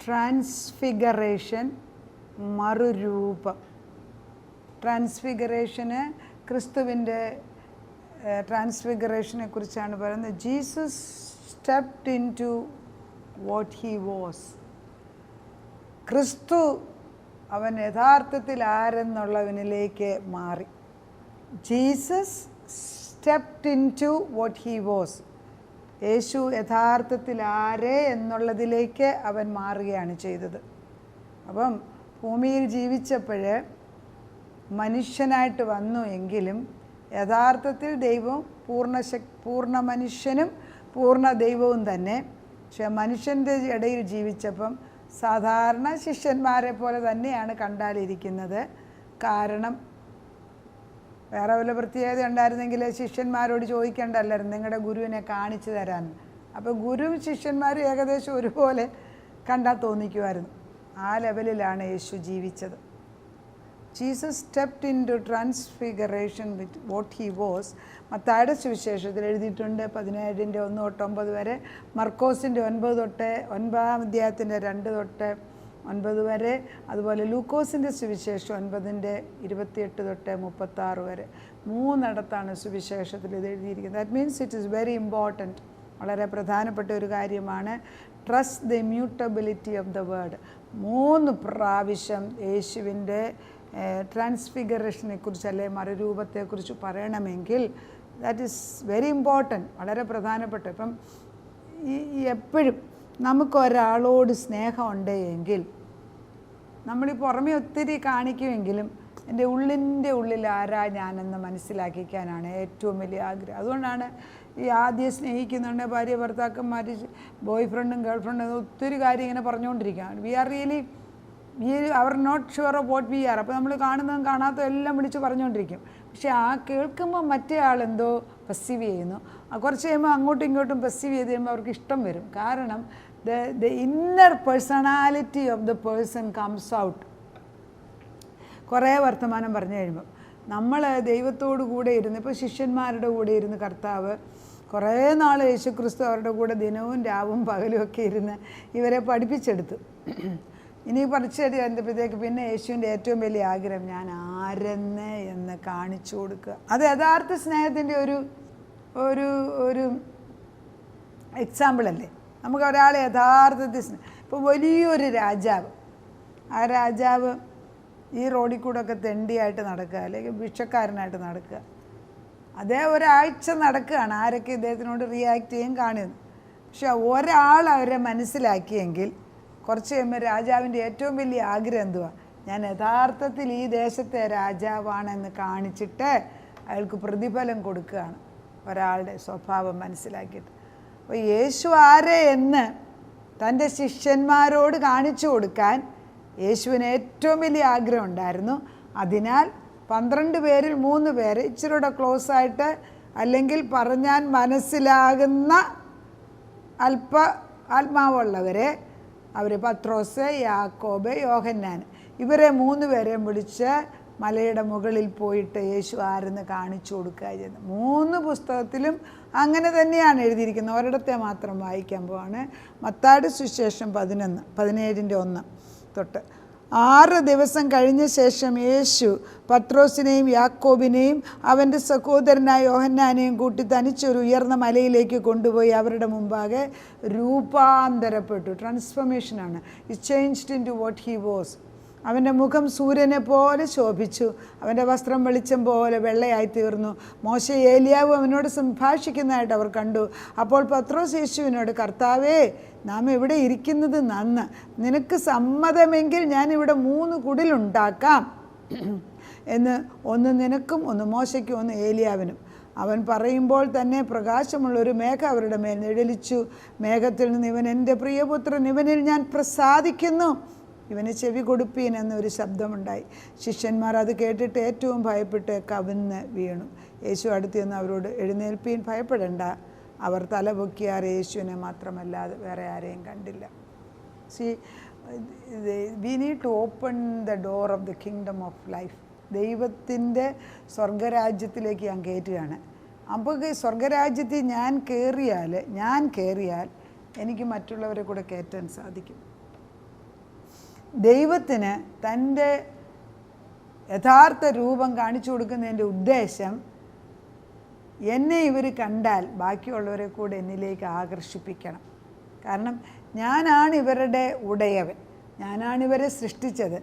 Transfiguration, മറുരൂപം. ട്രാൻസ്ഫിഗറേഷന് ക്രിസ്തുവിൻ്റെ ട്രാൻസ്ഫിഗറേഷനെ കുറിച്ചാണ് പറയുന്നത്. Jesus stepped in to what he was. ക്രിസ്തു അവൻ യഥാർത്ഥത്തിൽ ആരെന്നുള്ളവനിലേക്ക് മാറി. Jesus stepped in to what he was. യേശു യഥാർത്ഥത്തിൽ ആരെ എന്നുള്ളതിലേക്ക് അവൻ മാറുകയാണ് ചെയ്തത്. അപ്പം ഭൂമിയിൽ ജീവിച്ചപ്പോൾ മനുഷ്യനായിട്ട് വന്നു എങ്കിലും യഥാർത്ഥത്തിൽ ദൈവം പൂർണ്ണ മനുഷ്യനും പൂർണ്ണ ദൈവവും തന്നെ. പക്ഷെ മനുഷ്യൻ്റെ ഇടയിൽ ജീവിച്ചപ്പം സാധാരണ ശിഷ്യന്മാരെ പോലെ തന്നെയാണ് കണ്ടാലിരിക്കുന്നത്. കാരണം വേറെ വല്ല പ്രത്യേകത ഉണ്ടായിരുന്നെങ്കിൽ ശിഷ്യന്മാരോട് ചോദിക്കേണ്ടല്ലായിരുന്നു നിങ്ങളുടെ ഗുരുവിനെ കാണിച്ചു തരാൻ. അപ്പോൾ ഗുരുവും ശിഷ്യന്മാരും ഏകദേശം ഒരുപോലെ കണ്ടാൽ തോന്നിക്കുമായിരുന്നു. ആ ലെവലിലാണ് യേശു ജീവിച്ചത്. Jesus stepped in to transfiguration with what he was. മത്തായിയുടെ സുവിശേഷത്തിൽ എഴുതിയിട്ടുണ്ട് 17:1-9 വരെ, മർക്കോസിൻ്റെ 9 അധ്യായത്തിൻ്റെ 2-9 വരെ, അതുപോലെ ലൂക്കോസിൻ്റെ സുവിശേഷം 9:28-36 വരെ. 3 സുവിശേഷത്തിൽ ഇത് എഴുതിയിരിക്കുന്നത്. That means it is very important. വളരെ പ്രധാനപ്പെട്ട ഒരു കാര്യമാണ്. Trust the immutability of the word. 3 പ്രാവശ്യം യേശുവിൻ്റെ ട്രാൻസ്ഫിഗറേഷനെ കുറിച്ച് അല്ലെ മറുരൂപത്തെക്കുറിച്ച് പറയണമെങ്കിൽ ദാറ്റ് ഈസ് വെരി ഇമ്പോർട്ടൻറ്റ്, വളരെ പ്രധാനപ്പെട്ട. ഇപ്പം എപ്പോഴും നമുക്കൊരാളോട് സ്നേഹമുണ്ട് എങ്കിൽ നമ്മൾ പുറമെ ഒത്തിരി കാണിക്കുമെങ്കിലും എൻ്റെ ഉള്ളിൻ്റെ ഉള്ളിൽ ആരാ ഞാനെന്ന് മനസ്സിലാക്കിക്കാനാണ് ഏറ്റവും വലിയ ആഗ്രഹം. അതുകൊണ്ടാണ് ഈ ആദ്യം സ്നേഹിക്കുന്നുണ്ട് ഭാര്യ ഭർത്താക്കന്മാർ, ബോയ് ഫ്രണ്ടും ഗേൾ ഫ്രണ്ടും ഒത്തിരി കാര്യം ഇങ്ങനെ പറഞ്ഞുകൊണ്ടിരിക്കുകയാണ്. വി ആർ റിയലി അവർ not sure of what we are. അപ്പോൾ നമ്മൾ കാണുന്നതും കാണാത്തതും എല്ലാം വിളിച്ച് പറഞ്ഞുകൊണ്ടിരിക്കും. പക്ഷേ ആ കേൾക്കുമ്പോൾ മറ്റേ ആളെന്തോ പെർസീവ് ചെയ്യുന്നു. കുറച്ച് കഴിയുമ്പോൾ അങ്ങോട്ടും ഇങ്ങോട്ടും പെർസീവ് ചെയ്ത് കഴിയുമ്പോൾ അവർക്ക് ഇഷ്ടം വരും. കാരണം the inner personality of the person comes out. കുറേ വർത്തമാനം പറഞ്ഞു കഴിയുമ്പോൾ നമ്മൾ ദൈവത്തോടു കൂടെ ഇരുന്ന്, ഇപ്പോൾ ശിഷ്യന്മാരുടെ കൂടെ ഇരുന്ന് കർത്താവ് കുറേ നാൾ യേശുക്രിസ്തു അവരുടെ കൂടെ ദിനവും രാവും പകലും ഒക്കെ ഇരുന്ന് ഇവരെ പഠിപ്പിച്ചെടുത്തു. ഇനി പഠിച്ചെടുത്തപ്പോഴത്തേക്ക് പിന്നെ യേശുവിൻ്റെ ഏറ്റവും വലിയ ആഗ്രഹം ഞാൻ ആരെന്ന് എന്ന് കാണിച്ചു കൊടുക്കുക. അത് യഥാർത്ഥ സ്നേഹത്തിൻ്റെ ഒരു എക്സാമ്പിളല്ലേ. നമുക്ക് ഒരാളെ യഥാർത്ഥത്തിൽ ഇപ്പോൾ വലിയൊരു രാജാവ്, ആ രാജാവ് ഈ റോഡിൽ കൂടെ ഒക്കെ തെണ്ടിയായിട്ട് നടക്കുക, അല്ലെങ്കിൽ ഭിക്ഷക്കാരനായിട്ട് നടക്കുക. അതേ ഒരാഴ്ച നടക്കുകയാണ്, ആരൊക്കെ ഇദ്ദേഹത്തിനോട് റിയാക്ട് ചെയ്യും കാണുന്നു. പക്ഷെ ഒരാൾ അവരെ മനസ്സിലാക്കിയെങ്കിൽ കുറച്ച് കഴിയുമ്പോൾ രാജാവിൻ്റെ ഏറ്റവും വലിയ ആഗ്രഹം എന്തുവാ, ഞാൻ യഥാർത്ഥത്തിൽ ഈ ദേശത്തെ രാജാവാണെന്ന് കാണിച്ചിട്ട് അയാൾക്ക് പ്രതിഫലം കൊടുക്കുകയാണ്, ഒരാളുടെ സ്വഭാവം മനസ്സിലാക്കിയിട്ട്. അപ്പോൾ യേശു ആരെ എന്ന് തൻ്റെ ശിഷ്യന്മാരോട് കാണിച്ചു കൊടുക്കാൻ യേശുവിന് ഏറ്റവും വലിയ ആഗ്രഹം ഉണ്ടായിരുന്നു. അതിനാൽ 12 പേരിൽ 3 പേര് ഇച്ചിരൂടെ ക്ലോസ് ആയിട്ട്, അല്ലെങ്കിൽ പറഞ്ഞാൽ മനസ്സിലാകുന്ന അല്പ ആത്മാവുള്ളവരെ, അവർ പത്രോസ്, യാക്കോബ്, യോഹന്നാൻ, ഇവരെ 3 പേരെയും വിളിച്ച് മലയുടെ മുകളിൽ പോയിട്ട് യേശു ആരെന്ന് കാണിച്ചു കൊടുക്കുക ചെയ്യുന്നത്. 3 പുസ്തകത്തിലും അങ്ങനെ തന്നെയാണ് എഴുതിയിരിക്കുന്നത്. ഒരിടത്തെ മാത്രം വായിക്കാൻ പോവാണ്. മത്തായിയുടെ സുവിശേഷം 17:1 തൊട്ട്. 6 ദിവസം കഴിഞ്ഞ ശേഷം യേശു പത്രോസിനെയും യാക്കോബിനെയും അവൻ്റെ സഹോദരനായ യോഹന്നാനെയും കൂട്ടി തനിച്ചൊരു ഉയർന്ന മലയിലേക്ക് കൊണ്ടുപോയി അവരുടെ മുമ്പാകെ രൂപാന്തരപ്പെട്ടു. ട്രാൻസ്ഫോർമേഷനാണ്. It changed in to what he was. അവൻ്റെ മുഖം സൂര്യനെ പോലെ ശോഭിച്ചു, അവൻ്റെ വസ്ത്രം വെളിച്ചം പോലെ വെള്ളയായി തീർന്നു. മോശെ ഏലിയാവും അവനോട് സംഭാഷിക്കുന്നതായിട്ട് അവർ കണ്ടു. അപ്പോൾ പത്രോസ് യേശുവിനോട്, കർത്താവേ, നാം ഇവിടെ ഇരിക്കുന്നത് നന്ന്. നിനക്ക് സമ്മതമെങ്കിൽ ഞാനിവിടെ 3 കുടിലുണ്ടാക്കാം എന്ന്, ഒന്ന് നിനക്കും, ഒന്ന് മോശയ്ക്കും, ഒന്ന് ഏലിയാവിനും. അവൻ പറയുമ്പോൾ തന്നെ പ്രകാശമുള്ളൊരു മേഘം അവരുടെ മേൽ നിഴലിച്ചു. മേഘത്തിൽ നിന്ന്, ഇവൻ എൻ്റെ പ്രിയപുത്രൻ, ഇവനിൽ ഞാൻ പ്രസാദിക്കുന്നു, ഇവന് ചെവി കൊടുപ്പീൻ എന്നൊരു ശബ്ദമുണ്ടായി. ശിഷ്യന്മാർ അത് കേട്ടിട്ട് ഏറ്റവും ഭയപ്പെട്ട് കവിന്ന് വീണു. യേശു അടുത്ത് നിന്ന് അവരോട്, എഴുന്നേൽപ്പീൻ, ഭയപ്പെടേണ്ട. അവർ തലപൊക്കിയാർ യേശുവിനെ മാത്രമല്ലാതെ വേറെ ആരെയും കണ്ടില്ല. We need to open the door of the kingdom of life. ദൈവത്തിൻ്റെ സ്വർഗരാജ്യത്തിലേക്ക് ഞാൻ കയറ്റുകയാണ്. അപ്പോൾ സ്വർഗരാജ്യത്തിൽ ഞാൻ കയറിയാൽ എനിക്ക് മറ്റുള്ളവരെ കൂടെ കയറ്റാൻ സാധിക്കും. ദൈവത്തിന് തൻ്റെ യഥാർത്ഥ രൂപം കാണിച്ചു കൊടുക്കുന്നതിൻ്റെ ഉദ്ദേശം എന്നെ ഇവർ കണ്ടാൽ ബാക്കിയുള്ളവരെ കൂടെ എന്നിലേക്ക് ആകർഷിപ്പിക്കണം. കാരണം ഞാനാണ് ഇവരുടെ ഉടയവൻ, ഞാനാണ് ഇവരെ സൃഷ്ടിച്ചത്.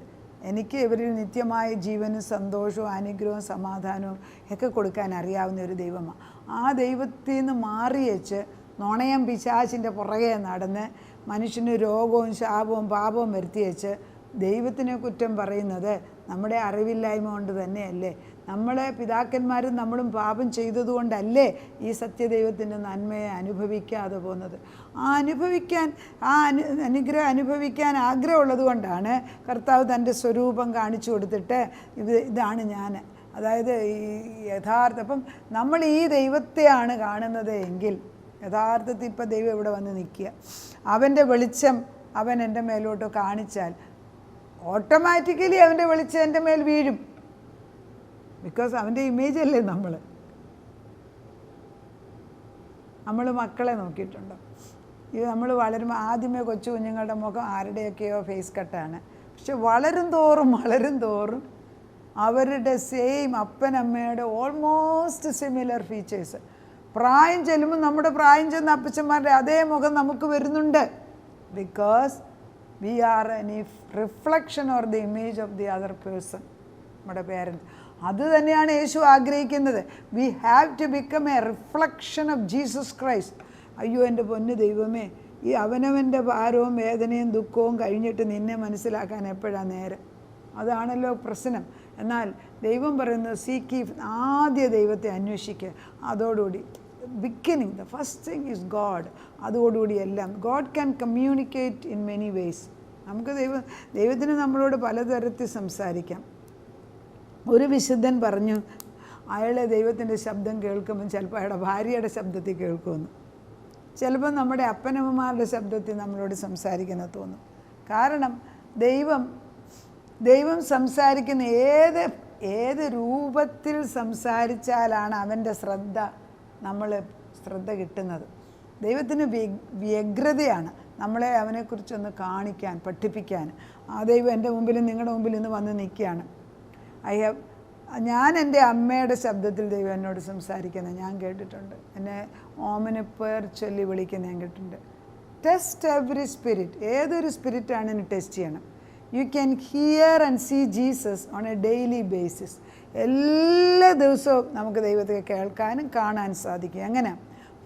എനിക്ക് ഇവരിൽ നിത്യമായ ജീവനും സന്തോഷവും അനുഗ്രഹവും സമാധാനവും ഒക്കെ കൊടുക്കാൻ അറിയാവുന്ന ഒരു ദൈവമാണ്. ആ ദൈവത്തിൽ നിന്ന് മാറിയേച്ച് നുണയം പിശാചിൻ്റെ പുറകെ നടന്ന് മനുഷ്യന് രോഗവും ശാപവും പാപവും വരുത്തിയേച്ച് ദൈവത്തിനെ കുറ്റം പറയുന്നത് നമ്മുടെ അറിവില്ലായ്മ കൊണ്ട് തന്നെയല്ലേ? നമ്മളെ പിതാക്കന്മാരും നമ്മളും പാപം ചെയ്തതുകൊണ്ടല്ലേ ഈ സത്യദൈവത്തിൻ്റെ നന്മയെ അനുഭവിക്കാതെ പോകുന്നത്? അനുഗ്രഹം അനുഭവിക്കാൻ ആഗ്രഹമുള്ളത് കൊണ്ടാണ് കർത്താവ് തൻ്റെ സ്വരൂപം കാണിച്ചു കൊടുത്തിട്ട് ഇതാണ് ഞാൻ, അതായത് ഈ യഥാർത്ഥ. അപ്പം നമ്മൾ ഈ ദൈവത്തെയാണ് കാണുന്നത് എങ്കിൽ യഥാർത്ഥത്തിൽ ഇപ്പം ദൈവം ഇവിടെ വന്ന് നിൽക്കുക, അവൻ്റെ വെളിച്ചം അവൻ എൻ്റെ മേലോട്ട് കാണിച്ചാൽ ഓട്ടോമാറ്റിക്കലി അവൻ്റെ വെളിച്ചം എൻ്റെ മേൽ വീഴും. ബിക്കോസ് അവൻ്റെ ഇമേജ് അല്ലേ നമ്മൾ മക്കളെ നോക്കിയിട്ടുണ്ടോ? ഇത് നമ്മൾ വളരുമ്പോൾ ആദ്യമേ കൊച്ചു കുഞ്ഞുങ്ങളുടെ മുഖം ആരുടെയൊക്കെയോ ഫേസ് കട്ടാണ്. പക്ഷെ വളരും തോറും അവരുടെ സെയിം അപ്പനമ്മയുടെ ഓൾമോസ്റ്റ് സിമിലർ ഫീച്ചേഴ്സ്. പ്രായം ചെല്ലുമ്പോൾ നമ്മുടെ പ്രായം ചെന്ന അപ്പച്ചന്മാരുടെ അതേ മുഖം നമുക്ക് വരുന്നുണ്ട്. Because we are an reflection or the image of the other person, നമ്മുടെ പേരൻസ്. അത് തന്നെയാണ് യേശു ആഗ്രഹിക്കുന്നത്. We have to become a reflection of Jesus Christ. അയ്യോ എൻ്റെ പൊന്നു ദൈവമേ, ഈ അവനവൻ്റെ ഭാരവും വേദനയും ദുഃഖവും കഴിഞ്ഞിട്ട് നിന്നെ മനസ്സിലാക്കാൻ എപ്പോഴാണ് നേരം? അതാണല്ലോ പ്രശ്നം. എന്നാൽ ദൈവം പറയുന്നത് സീക്ക്, ആദ്യ ദൈവത്തെ അന്വേഷിക്കുക. അതോടുകൂടി beginning the first thing is God. അതോടുകൂടി എല്ലാം God can communicate in many ways. നമുക്ക് ദൈവത്തിന് നമ്മളോട് പലതരത്തിൽ സംസാരിക്കാം. ഒരു വിശുദ്ധൻ പറഞ്ഞു അയാളെ ദൈവത്തിൻ്റെ ശബ്ദം കേൾക്കുമ്പോൾ ചിലപ്പോൾ അയാളുടെ ഭാര്യയുടെ ശബ്ദത്തിൽ കേൾക്കുമെന്ന്, ചിലപ്പോൾ നമ്മുടെ അപ്പനമ്മമാരുടെ ശബ്ദത്തിൽ നമ്മളോട് സംസാരിക്കുന്ന തോന്നും. കാരണം ദൈവം സംസാരിക്കുന്ന ഏത് രൂപത്തിൽ സംസാരിച്ചാലാണ് അവൻ്റെ ശ്രദ്ധ കിട്ടുന്നത്. ദൈവത്തിന് വ്യഗ്രതയാണ് നമ്മളെ അവനെക്കുറിച്ചൊന്ന് കാണിക്കാൻ, പഠിപ്പിക്കാൻ. ആ ദൈവം എൻ്റെ മുമ്പിലും നിങ്ങളുടെ മുമ്പിൽ ഇന്ന് വന്ന് നിൽക്കുകയാണ്. ഞാൻ എൻ്റെ അമ്മയുടെ ശബ്ദത്തിൽ ദൈവം എന്നോട് സംസാരിക്കുന്നത് ഞാൻ കേട്ടിട്ടുണ്ട്. എന്നെ ഓമന പേർ ചൊല്ലി വിളിക്കുന്നത് ഞാൻ കേട്ടിട്ടുണ്ട്. Test every spirit. ഏതൊരു സ്പിരിറ്റാണെന്ന് ടെസ്റ്റ് ചെയ്യണം. You can hear and see Jesus on a daily basis. എല്ലാ ദിവസവും നമുക്ക് ദൈവത്തെ കേൾക്കാനും കാണാൻ സാധിക്കും. എങ്ങനെ?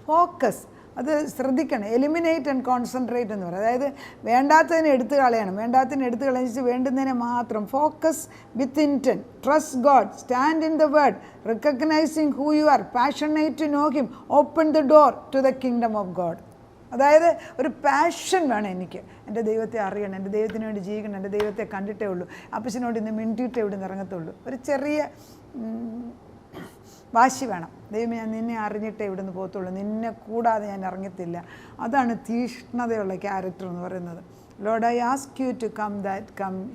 ഫോക്കസ്. അത് ശ്രദ്ധിക്കണം. എലിമിനേറ്റ് ആൻഡ് കോൺസെൻട്രേറ്റ് എന്ന് പറയും. അതായത് വേണ്ടാത്തതിനെ എടുത്തു കളയണം. വേണ്ടാത്തതിനെ എടുത്തു കളഞ്ഞിട്ട് വേണ്ടുന്നതിനെ മാത്രം. Focus with intent. Trust God. Stand in the word. Recognising who you are. Passionate to know him. Open the door to the kingdom of God. അതായത് ഒരു പാഷൻ വേണം എനിക്ക്. എൻ്റെ ദൈവത്തെ അറിയണം, എൻ്റെ ദൈവത്തിന് വേണ്ടി ജീവിക്കണം, എൻ്റെ ദൈവത്തെ കണ്ടിട്ടേ ഉള്ളൂ, അപ്പച്ചനോട് ഇന്ന് മിണ്ടിയിട്ടേ ഇവിടെ നിന്ന് ഇറങ്ങത്തുള്ളൂ. ഒരു ചെറിയ വാശി വേണം. ദൈവമേ, ഞാൻ നിന്നെ അറിഞ്ഞിട്ടേ ഇവിടെ നിന്ന് പോകത്തുള്ളൂ, നിന്നെ കൂടാതെ ഞാൻ ഇറങ്ങത്തില്ല. അതാണ് തീഷ്ണതയുള്ള ക്യാരക്ടർ എന്ന് പറയുന്നത്. Lord, I ask you to come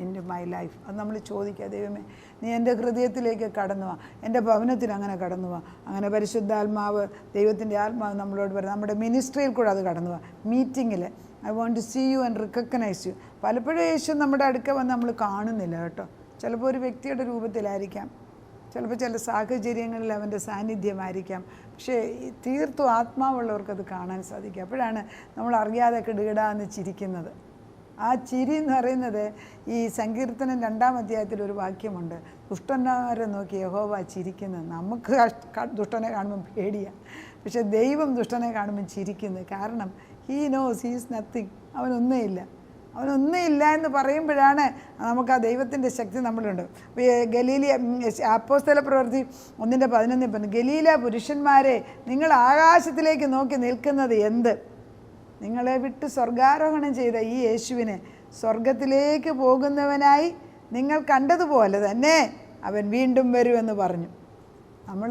in to my life. അത് നമ്മൾ ചോദിക്കുക. ദൈവമേ, നീ എൻ്റെ ഹൃദയത്തിലേക്ക് കടന്നു വാ, എൻ്റെ ഭവനത്തിൽ അങ്ങനെ കടന്നു വാ. അങ്ങനെ പരിശുദ്ധാത്മാവ്, ദൈവത്തിൻ്റെ ആത്മാവ് നമ്മളോട് പറയുന്നത്. നമ്മുടെ മിനിസ്ട്രിയിൽ കൂടെ അത് കടന്നു വാ. മീറ്റിങ്ങിൽ I want to see you and recognise you. പലപ്പോഴും യേശു നമ്മുടെ അടുക്ക വന്ന് നമ്മൾ കാണുന്നില്ല കേട്ടോ. ചിലപ്പോൾ ഒരു വ്യക്തിയുടെ രൂപത്തിലായിരിക്കാം, ചിലപ്പോൾ ചില സാഹചര്യങ്ങളിൽ അവൻ്റെ സാന്നിധ്യമായിരിക്കാം. പക്ഷേ തീർത്തും ആത്മാവുള്ളവർക്കത് കാണാൻ സാധിക്കും. അപ്പോഴാണ് നമ്മൾ അറിയാതെ കിടുകിടാന്ന് ചിരിക്കുന്നത്. ആ ചിരി എന്ന് പറയുന്നത് ഈ സങ്കീർത്തനം 2-ാം അധ്യായത്തിൽ ഒരു വാക്യമുണ്ട്, ദുഷ്ടന്മാരെ നോക്കി യഹോവ ചിരിക്കുന്നത്. നമുക്ക് ദുഷ്ടനെ കാണുമ്പം പേടിയാണ്, പക്ഷെ ദൈവം ദുഷ്ടനെ കാണുമ്പം ചിരിക്കുന്നത്. കാരണം he knows he is nothing. അവനൊന്നുമില്ല എന്ന് പറയുമ്പോഴാണ് നമുക്ക് ആ ദൈവത്തിൻ്റെ ശക്തി നമ്മളുണ്ട്. അപ്പോസ്തല പ്രവൃത്തി 1:11 പറഞ്ഞു, ഗലീല പുരുഷന്മാരെ, നിങ്ങൾ ആകാശത്തിലേക്ക് നോക്കി നിൽക്കുന്നത് എന്ത്? നിങ്ങളെ വിട്ട് സ്വർഗാരോഹണം ചെയ്ത ഈ യേശുവിനെ സ്വർഗത്തിലേക്ക് പോകുന്നവനായി നിങ്ങൾ കണ്ടതുപോലെ തന്നെ അവൻ വീണ്ടും വരുമെന്ന് പറഞ്ഞു. നമ്മൾ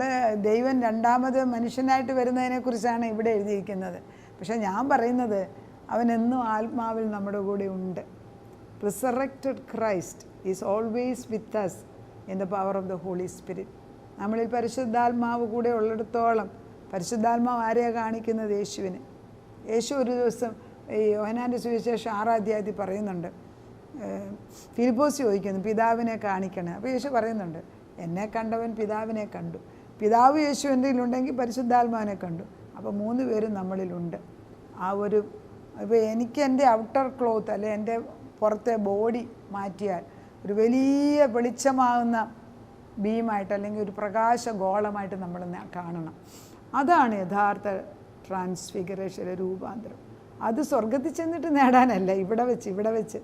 ദൈവം രണ്ടാമത് മനുഷ്യനായിട്ട് വരുന്നതിനെക്കുറിച്ചാണ് ഇവിടെ എഴുതിയിരിക്കുന്നത്. പക്ഷേ ഞാൻ പറയുന്നത് അവനെന്നും ആത്മാവിൽ നമ്മുടെ കൂടെ ഉണ്ട്. Resurrected Christ is always with us in the power of the Holy Spirit. നമ്മളിൽ പരിശുദ്ധാത്മാവ് കൂടെ ഉള്ളിടത്തോളം, പരിശുദ്ധാത്മാവ് ആരെയാണ് കാണിക്കുന്നത്? യേശുവിന്. യേശു ഒരു ദിവസം ഈ യോഹന്നാൻ്റെ സുവിശേഷം 6-ാം അധ്യായത്തിൽ പറയുന്നുണ്ട്, ഫിലിപ്പോസ് ചോദിക്കുന്നു, പിതാവിനെ കാണിക്കണേ. അപ്പോൾ യേശു പറയുന്നുണ്ട്, എന്നെ കണ്ടവൻ പിതാവിനെ കണ്ടു. പിതാവ് യേശുവിൻ്റെ ഉണ്ടെങ്കിൽ പരിശുദ്ധാത്മാവിനെ കണ്ടു. അപ്പോൾ 3 പേരും നമ്മളിലുണ്ട്. ആ ഒരു ഇപ്പോൾ എനിക്ക് എൻ്റെ ഔട്ടർ ക്ലോത്ത് അല്ലെ എൻ്റെ പുറത്തെ ബോഡി മാറ്റിയാൽ ഒരു വലിയ വെളിച്ചമാകുന്ന ബീമായിട്ട് അല്ലെങ്കിൽ ഒരു പ്രകാശ ഗോളമായിട്ട് നമ്മൾ കാണണം. അതാണ് യഥാർത്ഥ ട്രാൻസ്ഫിഗറേഷൻ്റെ രൂപാന്തരം. അത് സ്വർഗത്തിൽ ചെന്നിട്ട് നേടാനല്ല, ഇവിടെ വെച്ച്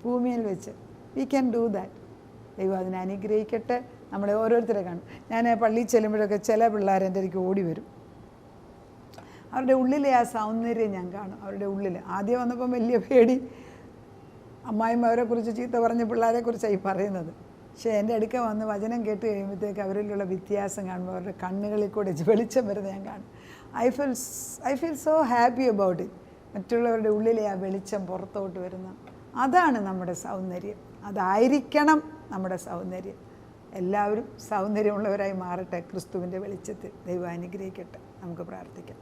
ഭൂമിയിൽ വെച്ച് വി ക്യാൻ ഡൂ ദാറ്റ്. ദൈവം അതിനെ അനുഗ്രഹിക്കട്ടെ. നമ്മളെ ഓരോരുത്തരെ കാണും. ഞാൻ പള്ളിയിൽ ചെല്ലുമ്പോഴൊക്കെ ചില പിള്ളേർ എൻ്റെ എനിക്ക് ഓടി വരും. അവരുടെ ഉള്ളിലെ ആ സൗന്ദര്യം ഞാൻ കാണും. അവരുടെ ഉള്ളിൽ ആദ്യം വന്നപ്പം വലിയ പേടി, അമ്മായിമ്മ അവരെക്കുറിച്ച് ചീത്ത പറഞ്ഞ പിള്ളേരെക്കുറിച്ചാണ് ഈ പറയുന്നത്. പക്ഷേ എൻ്റെ അടുക്ക വന്ന് വചനം കേട്ട് കഴിയുമ്പോഴത്തേക്ക് അവരിലുള്ള വ്യത്യാസം കാണുമ്പോൾ അവരുടെ കണ്ണുകളിൽ കൂടെ വെളിച്ചം വരുന്നത് ഞാൻ കാണും. I feel so happy about it. മറ്റുള്ളവരുടെ ഉള്ളിലെ ആ വെളിച്ചം പുറത്തോട്ട് വരുന്ന അതാണ് നമ്മുടെ സൗന്ദര്യം. അതായിരിക്കണം നമ്മുടെ സൗന്ദര്യം. എല്ലാവരും സൗന്ദര്യമുള്ളവരായി മാറട്ടെ ക്രിസ്തുവിൻ്റെ വെളിച്ചത്തിൽ. ദൈവം അനുഗ്രഹിക്കട്ടെ. നമുക്ക് പ്രാർത്ഥിക്കാം.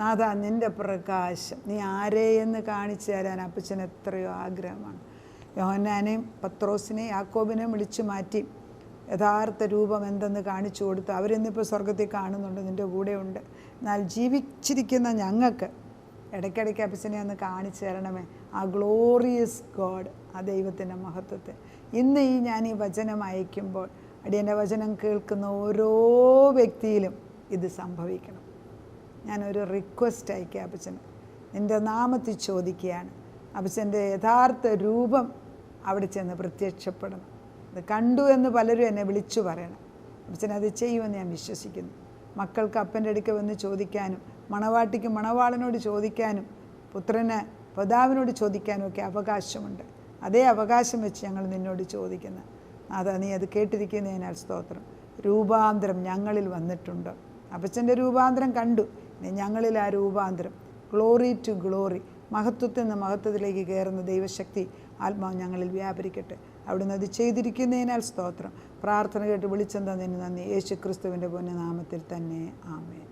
നാഥ, നിൻ്റെ പ്രകാശം നീ ആരെയെന്ന് കാണിച്ചു തരാൻ അപ്പച്ചന് എത്രയോ ആഗ്രഹമാണ്. യോഹന്നാനെയും പത്രോസിനെയും യാക്കോബിനെയും വിളിച്ചു മാറ്റി യഥാർത്ഥ രൂപം എന്തെന്ന് കാണിച്ചു കൊടുത്തു. അവരിന്നിപ്പോൾ സ്വർഗത്തിൽ കാണുന്നുണ്ട്, നിൻ്റെ കൂടെയുണ്ട്. എന്നാൽ ജീവിച്ചിരിക്കുന്ന ഞങ്ങൾക്ക് ഇടയ്ക്കിടയ്ക്ക് അപ്പച്ചനെ ഒന്ന് കാണിച്ചു തരണമേ. ആ ഗ്ലോറിയസ് ഗോഡ്, ആ ദൈവത്തിൻ്റെ മഹത്വത്തെ ഇന്ന് ഞാൻ ഈ വചനം അയക്കുമ്പോൾ അടിയൻ്റെ വചനം കേൾക്കുന്ന ഓരോ വ്യക്തിയിലും ഇത് സംഭവിക്കണം. ഞാനൊരു റിക്വസ്റ്റ് അയക്കുക അപ്പച്ചന്, നിൻ്റെ നാമത്തിൽ ചോദിക്കുകയാണ്. അപ്പച്ചൻ്റെ യഥാർത്ഥ രൂപം അവിടെ ചെന്ന് പ്രത്യക്ഷപ്പെടണം. അത് കണ്ടു എന്ന് പലരും എന്നെ വിളിച്ചു പറയണം. അപ്പച്ചൻ അത് ചെയ്യുമെന്ന് ഞാൻ വിശ്വസിക്കുന്നു. മക്കൾക്ക് അപ്പൻ്റെ അടുക്ക വന്ന് ചോദിക്കാനും, മണവാട്ടിക്ക് മണവാളനോട് ചോദിക്കാനും, പുത്രന് പിതാവിനോട് ചോദിക്കാനും ഒക്കെ അവകാശമുണ്ട്. അതേ അവകാശം വെച്ച് ഞങ്ങൾ നിന്നോട് ചോദിക്കുന്നു. അതാ നീ അത് കേട്ടിരിക്കുന്നതിനാൽ സ്തോത്രം. രൂപാന്തരം ഞങ്ങളിൽ വന്നിട്ടുണ്ടോ? അപ്പച്ചൻ്റെ രൂപാന്തരം കണ്ടു, ഇനി ഞങ്ങളിൽ ആ രൂപാന്തരം ഗ്ലോറി ടു ഗ്ലോറി, മഹത്വത്തിൽ നിന്ന് മഹത്വത്തിലേക്ക് കയറുന്ന ദൈവശക്തി ആത്മാവ് ഞങ്ങളിൽ വ്യാപരിക്കട്ടെ. അവിടുന്ന് അത് ചെയ്തിരിക്കുന്നതിനാൽ സ്തോത്രം. പ്രാർത്ഥന കേട്ട് വിളിച്ചെന്നതിന് നന്ദി. യേശു ക്രിസ്തുവിൻ്റെ പൊന്നനാമത്തിൽ തന്നെ. ആമേൻ.